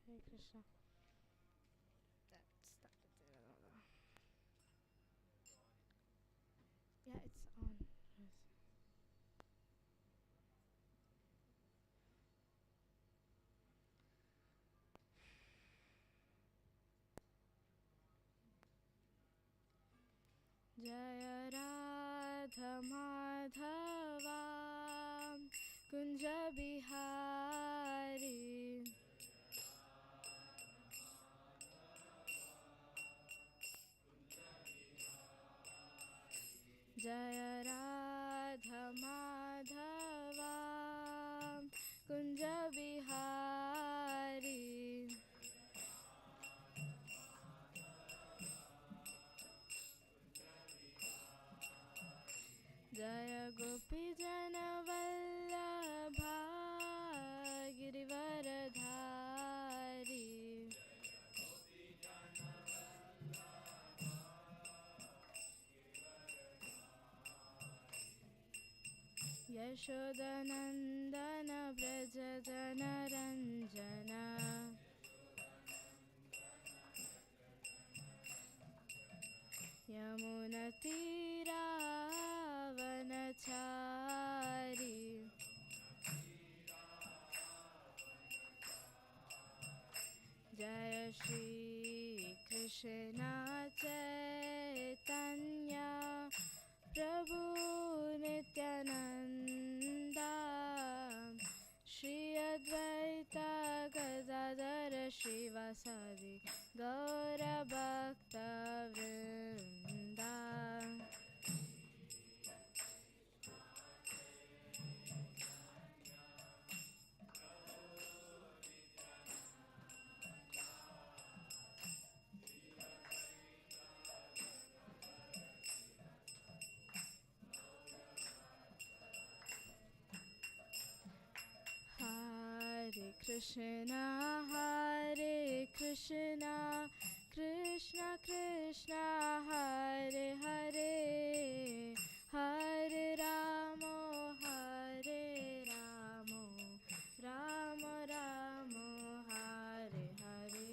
Hare Krishna. That started. Yeah, it's on. Jaya Radha Madhava Kunja Bihari Jaya Radha Madhava Kunja Bihari Jaya Gopi Jana Vallabha Girivaradhari Yashodanandana Braja Janaranjana Yamuna Tira Vanachari Jaya Shri Krishna Chaitanya Prabhu Nityananda Shri Advaita Gadadara Shivasadi Gaura Bhakta Vrinda Hare Krishna, Krishna Krishna, Hare Hare, Hare Ramo, Ramo Ramo, Hare Hare.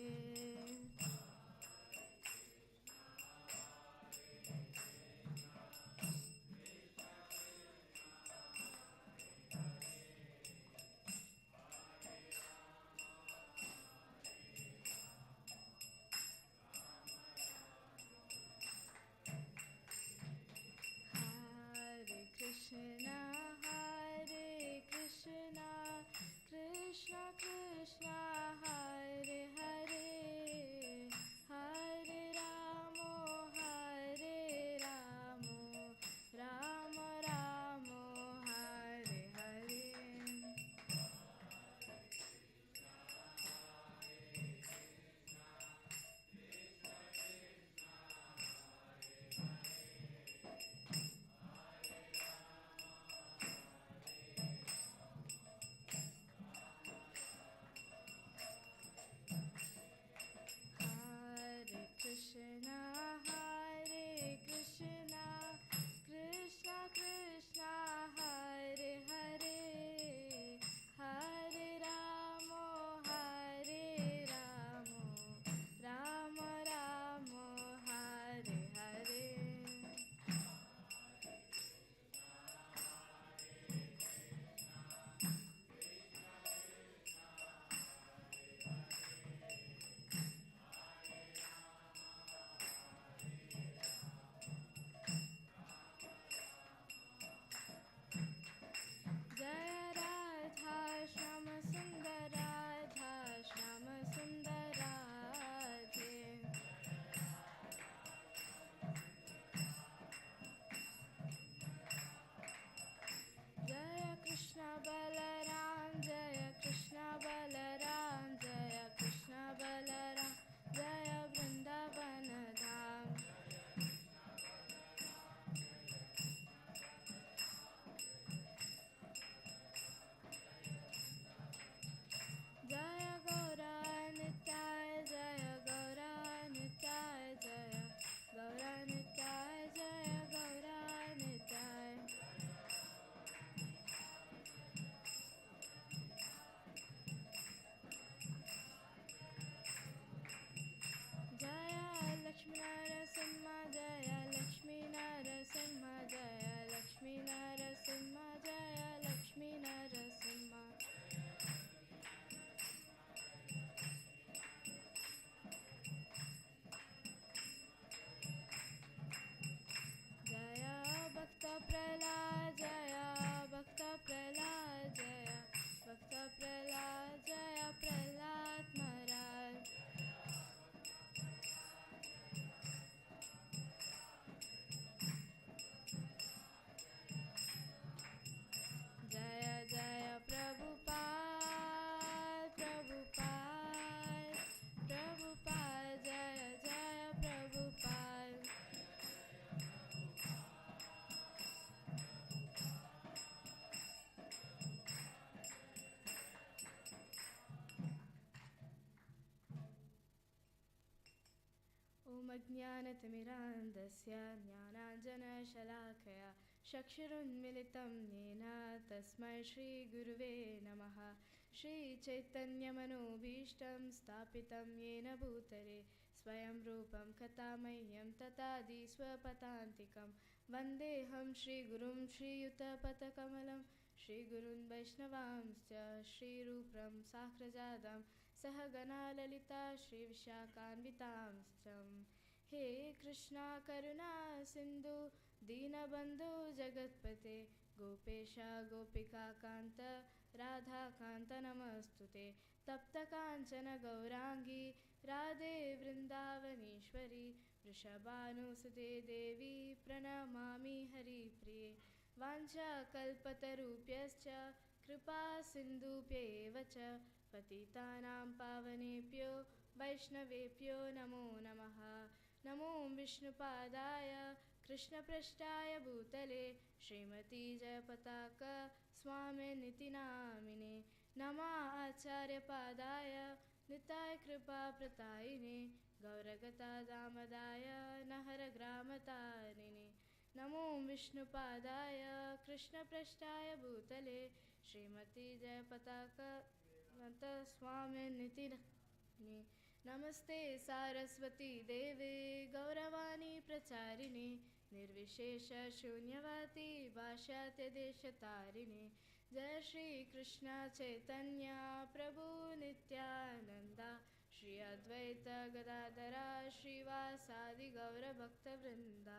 अज्ञानतिमिरान्धस्य ज्ञानाञ्जनशलाकया चक्षुरुन्मिलितं येन तस्मै श्रीगुरुवे नमः। श्रीचैतन्यमनोभीष्टं स्थापितं येन भूतले स्वयं रूपं कथामह्यं तथादि स्वपदान्तिकं वन्देऽहं श्रीगुरुं श्रीयुतपथकमलं श्रीगुरुन् वैष्णवांश्च श्रीरूपं साग्रजातं सहगणा ललिता श्रीविशाखान्वितांश्च। हे कृष्णा करुणा सिन्धु दीनबन्धु जगत्पते गोपेश गोपिकान्त राधाकान्त नमस्तुते। तप्तकाञ्चन गौराङ्गी राधे वृन्दावनेश्वरी वृषभानुसुते देवी प्रणमामि हरिप्रिये। वाञ्छाकल्पतरुभ्यश्च कृपा सिन्धुभ्येव च पतितानां पावनेभ्यो वैष्णवेभ्यो नमो नमः। नमो विष्णुपादाय कृष्णपृष्ठाय भूतले श्रीमती जयपताक स्वामिनिति नामिने। नमः आचार्यपादाय निताय कृपाप्रदायिने गौरगता दामदाय नहरग्रामतारिणे। नमो विष्णुपादाय कृष्णपृष्ठाय भूतले श्रीमती जयपताक स्वामिनिति नामिने। नमस्ते सारस्वती देवे गौरवाणी प्रचारिणे निर्विशेष शून्यवादी भाष्यात्यदेशतारिणे। जय श्री कृष्ण चैतन्य प्रभु नित्यानंदा श्री अद्वैत गदाधरा श्रीवासादि गौरभक्तवृंदा।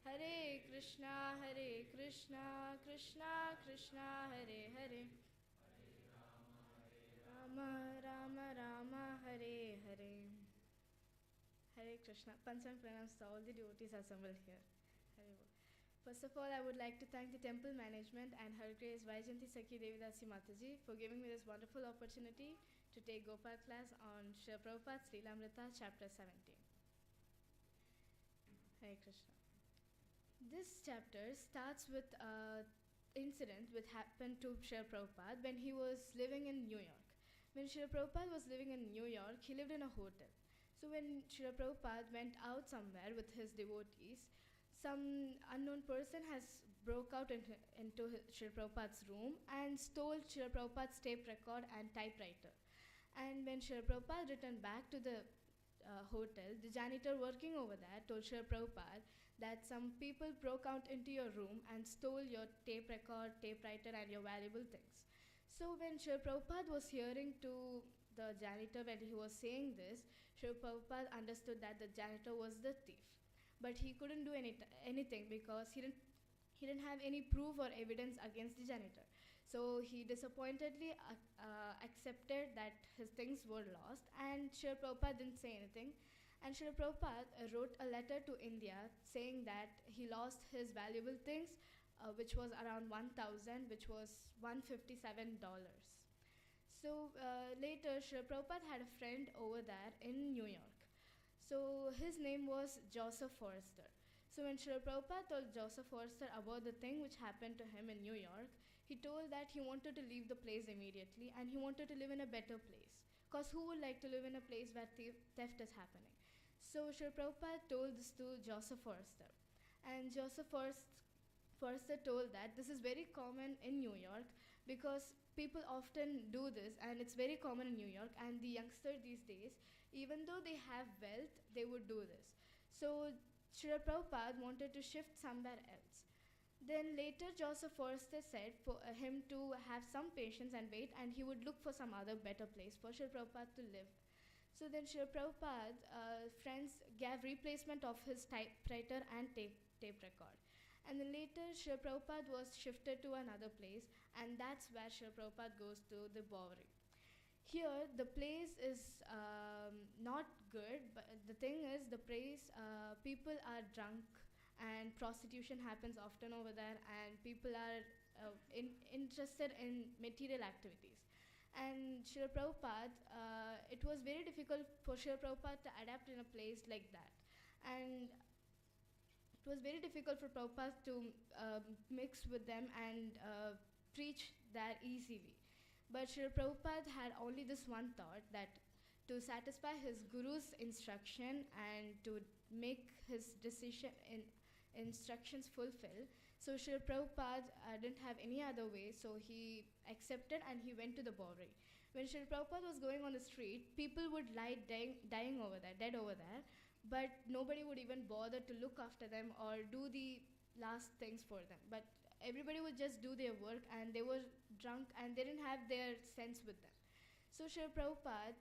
हरे Krishna Krishna Krishna Hare Hare Ram Ram Ram Hare Hare. Hare Krishna. Pansam pranams to all the devotees assembled here. Hare Bol. First of all, I would like to thank the temple management and Her Grace Vaijayanti Sakhi Devidasi Mataji for giving me this wonderful opportunity to take Gopal class on Srila Prabhupada's Lilamrta chapter 17. Hare Krishna. This chapter starts with an incident which happened to Srila Prabhupada when he was living in New York. When Srila Prabhupada was living in New York, he lived in a hotel. So when Srila Prabhupada went out somewhere with his devotees, some unknown person has broke out into Srila Prabhupada's room and stole Srila Prabhupada's tape record and typewriter. And when Srila Prabhupada returned back to the hotel, the janitor working over there told Srila Prabhupada that some people broke out into your room and stole your tape record, typewriter and your valuable things. So when Srila Prabhupada was hearing to the janitor when he was saying this, Srila Prabhupada understood that the janitor was the thief. But he couldn't do anything because he didn't have any proof or evidence against the janitor. So he disappointedly accepted that his things were lost, and Srila Prabhupada didn't say anything. And Srila Prabhupada wrote a letter to India saying that he lost his valuable things, which was around 1,000, which was $157. So later, Srila Prabhupada had a friend over there in New York. So his name was Joseph Forrester. So when Srila Prabhupada told Joseph Forrester about the thing which happened to him in New York, he told that he wanted to leave the place immediately and he wanted to live in a better place. Because who would like to live in a place where theft is happening? So Srila Prabhupada told this to Joseph Forrester. And Joseph Forrester told that this is very common in New York because people often do this and it's very common in New York, and the youngster these days, even though they have wealth, they would do this. So Srila Prabhupada wanted to shift somewhere else. Then later Joseph Forrester said for him to have some patience and wait, and he would look for some other better place for Srila Prabhupada to live. So then Srila Prabhupada's friends gave replacement of his typewriter and tape record. And then later, Srila Prabhupada was shifted to another place, and that's where Srila Prabhupada goes to the Bowery. Here, the place is not good, but the thing is, the place, people are drunk, and prostitution happens often over there, and people are interested in material activities. And Srila Prabhupada, it was very difficult for Srila Prabhupada to adapt in a place like that. And it was very difficult for Prabhupada to mix with them and preach that easily. But Srila Prabhupada had only this one thought, that to satisfy his guru's instruction and to make his decision in instructions fulfill. So Srila Prabhupada didn't have any other way, so he accepted and he went to the Bowery. When Srila Prabhupada was going on the street, people would lie dying over there, dead over there, but nobody would even bother to look after them or do the last things for them. But everybody would just do their work, and they were drunk and they didn't have their sense with them. So Srila Prabhupada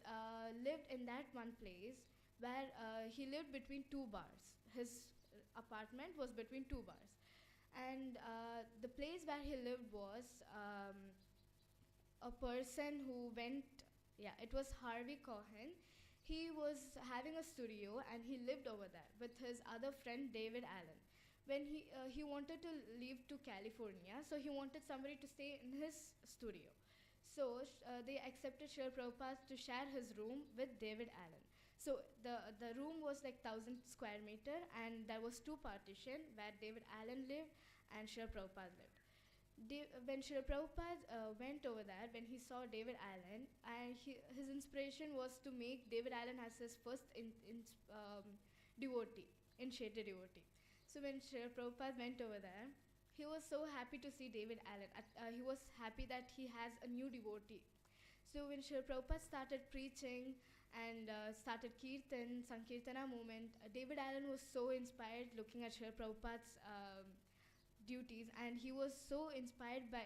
lived in that one place where he lived between two bars. His apartment was between two bars. And the place where he lived was a person who went, it was Harvey Cohen. He was having a studio and he lived over there with his other friend David Allen. When he wanted to leave to California, so he wanted somebody to stay in his studio. So they accepted Srila Prabhupada to share his room with David Allen. So the room was like 1,000 square meter, and there was two partition where David Allen lived and Srila Prabhupada lived. When Srila Prabhupada went over there, when he saw David Allen, and his inspiration was to make David Allen as his first devotee, initiated devotee. So when Srila Prabhupada went over there, he was so happy to see David Allen. He was happy that he has a new devotee. So when Srila Prabhupada started preaching and started kirtan, Sankirtana movement, David Allen was so inspired looking at Srila Prabhupada's duties, and he was so inspired by,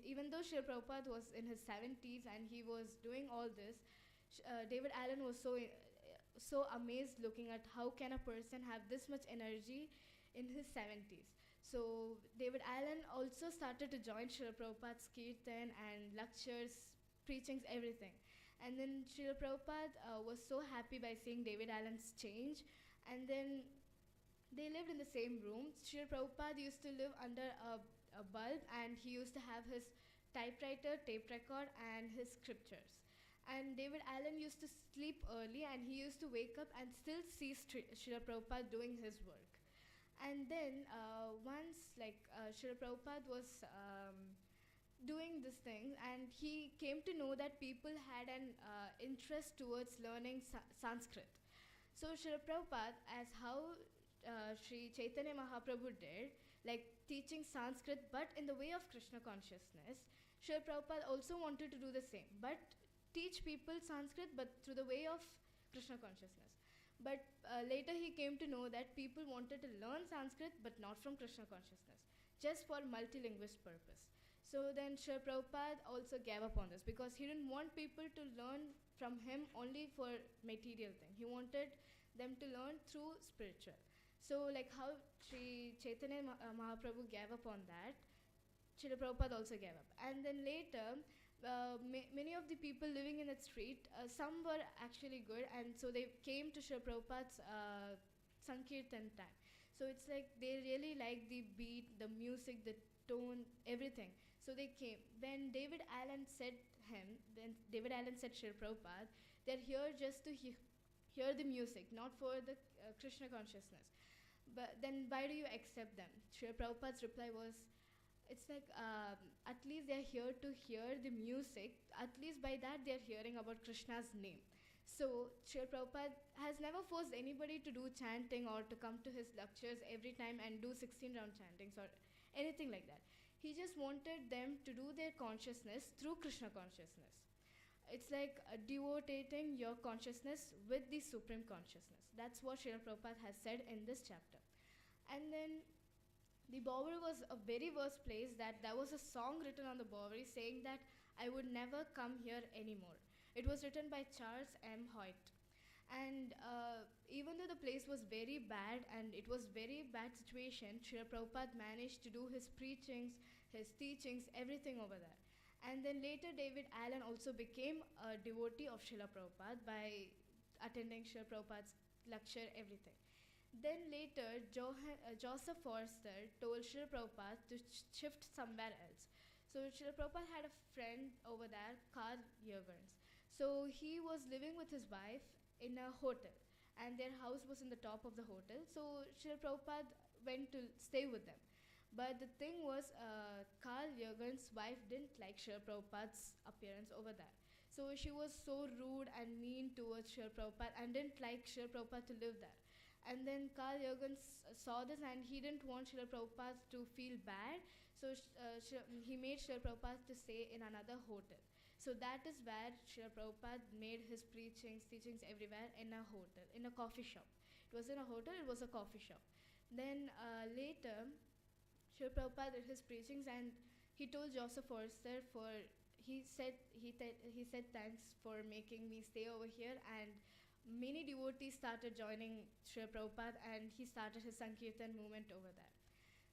even though Srila Prabhupada was in his 70s and he was doing all this, David Allen was so amazed looking at how can a person have this much energy in his 70s. So David Allen also started to join Srila Prabhupada's kirtan and lectures, preachings, everything. And then Srila Prabhupada was so happy by seeing David Allen's change, and then they lived in the same room. Srila Prabhupada used to live under a bulb, and he used to have his typewriter, tape record, and his scriptures. And David Allen used to sleep early, and he used to wake up and still see Srila Prabhupada doing his work. And then once, Srila Prabhupada was doing this thing, and he came to know that people had an interest towards learning Sanskrit. So Srila Prabhupada, as how Sri Chaitanya Mahaprabhu did, like teaching Sanskrit but in the way of Krishna consciousness, Srila Prabhupada also wanted to do the same, but teach people Sanskrit but through the way of Krishna consciousness. But later he came to know that people wanted to learn Sanskrit but not from Krishna consciousness, just for multilinguist purpose. So then Srila Prabhupada also gave up on this, because he didn't want people to learn from him only for material thing. He wanted them to learn through spiritual. So like how Sri Chaitanya Mahaprabhu gave up on that, Srila Prabhupada also gave up. And then later, many of the people living in that street, some were actually good, and so they came to Srila Prabhupada's Sankirtan time. So it's like they really liked the beat, the music, the tone, everything. So they came. When David Allen said Srila Prabhupada, they're here just to hear the music, not for the Krishna consciousness. But then why do you accept them? Srila Prabhupada's reply was, it's like at least they're here to hear the music. At least by that they're hearing about Krishna's name. So Srila Prabhupada has never forced anybody to do chanting or to come to his lectures every time and do 16-round chantings or anything like that. He just wanted them to do their consciousness through Krishna consciousness. It's like devotating your consciousness with the Supreme Consciousness. That's what Srila Prabhupada has said in this chapter. And then the Bowery was a very worst place, that there was a song written on the Bowery saying that I would never come here anymore. It was written by Charles M. Hoyt. And even though the place was very bad and it was very bad situation, Srila Prabhupada managed to do his preachings, his teachings, everything over there. And then later David Allen also became a devotee of Srila Prabhupada by attending Srila Prabhupada's lecture, everything. Then later, Joseph Forster told Srila Prabhupada to shift somewhere else. So Srila Prabhupada had a friend over there, Carl Jurgens. So he was living with his wife in a hotel, and their house was in the top of the hotel. So Srila Prabhupada went to stay with them. But the thing was, Carl Jurgens' wife didn't like Srila Prabhupada's appearance over there. So she was so rude and mean towards Srila Prabhupada and didn't like Srila Prabhupada to live there. And then Carl Jurgen saw this, and he didn't want Srila Prabhupada to feel bad, so he made Srila Prabhupada to stay in another hotel. So that is where Srila Prabhupada made his teachings everywhere, in a hotel, in a coffee shop. It was in a hotel, it was a coffee shop. Then later, Srila Prabhupada did his preachings, and he told Joseph Forster he said thanks for making me stay over here, and many devotees started joining Srila Prabhupada, and he started his Sankirtan movement over there.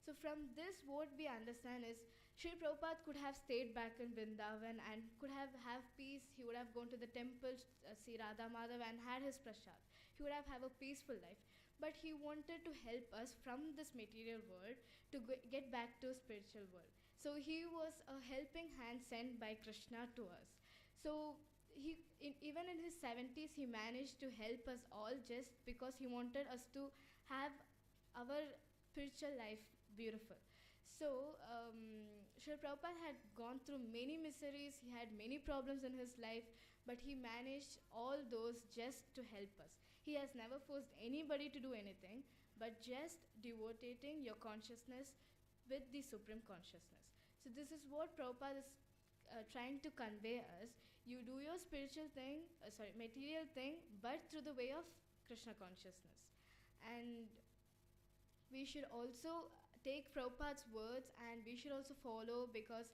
So from this, what we understand is Srila Prabhupada could have stayed back in Vrindavan and could have peace. He would have gone to the temple, see Radha Madhav, and had his prasad. He would have a peaceful life. But he wanted to help us from this material world to get back to spiritual world. So he was a helping hand sent by Krishna to us. So even in his 70s, he managed to help us all just because he wanted us to have our spiritual life beautiful. So Srila Prabhupada had gone through many miseries, he had many problems in his life, but he managed all those just to help us. He has never forced anybody to do anything, but just devoting your consciousness with the Supreme Consciousness. So this is what Prabhupada is trying to convey us. You do your spiritual thing, material thing, but through the way of Krishna Consciousness. And we should also take Prabhupada's words, and we should also follow, because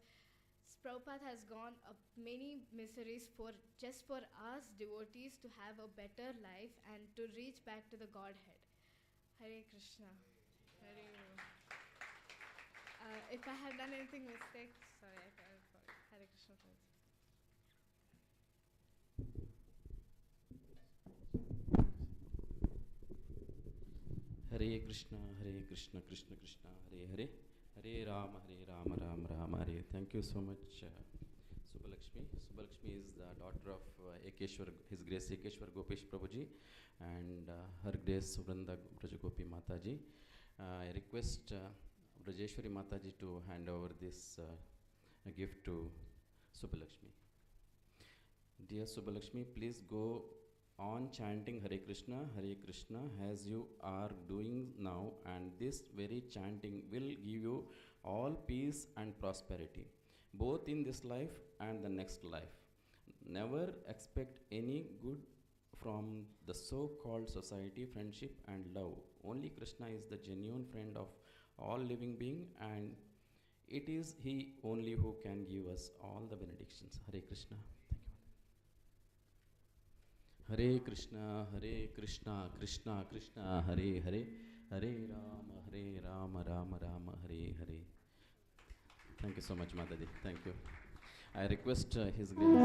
Prabhupada has gone many miseries just for us devotees to have a better life and to reach back to the Godhead. Hare Krishna. If I have done anything mistake, sorry, I can't follow. Hare Krishna. Hare Krishna, Krishna Krishna, Hare Hare, Hare Rama, Rama Rama, Hare. Thank you so much, Subalakshmi. Subalakshmi is the daughter of Ekeshwar, His Grace Ekeshwar Gopesh Prabhuji, and Her Grace Vranda Brajagopi Mataji. I request Brajeshwari Mataji to hand over this gift to Subalakshmi. Dear Subalakshmi, please go on chanting Hare Krishna as you are doing now, and this very chanting will give you all peace and prosperity, both in this life and the next life. Never expect any good from the so-called society, friendship and love. Only Krishna is the genuine friend of all living being, and it is He only who can give us all the benedictions. Hare Krishna. Hare Krishna, Krishna Krishna, Hare Hare, Hare Rama, Rama Rama, Hare Hare. Thank you so much, Mataji. Thank you. I request His Grace.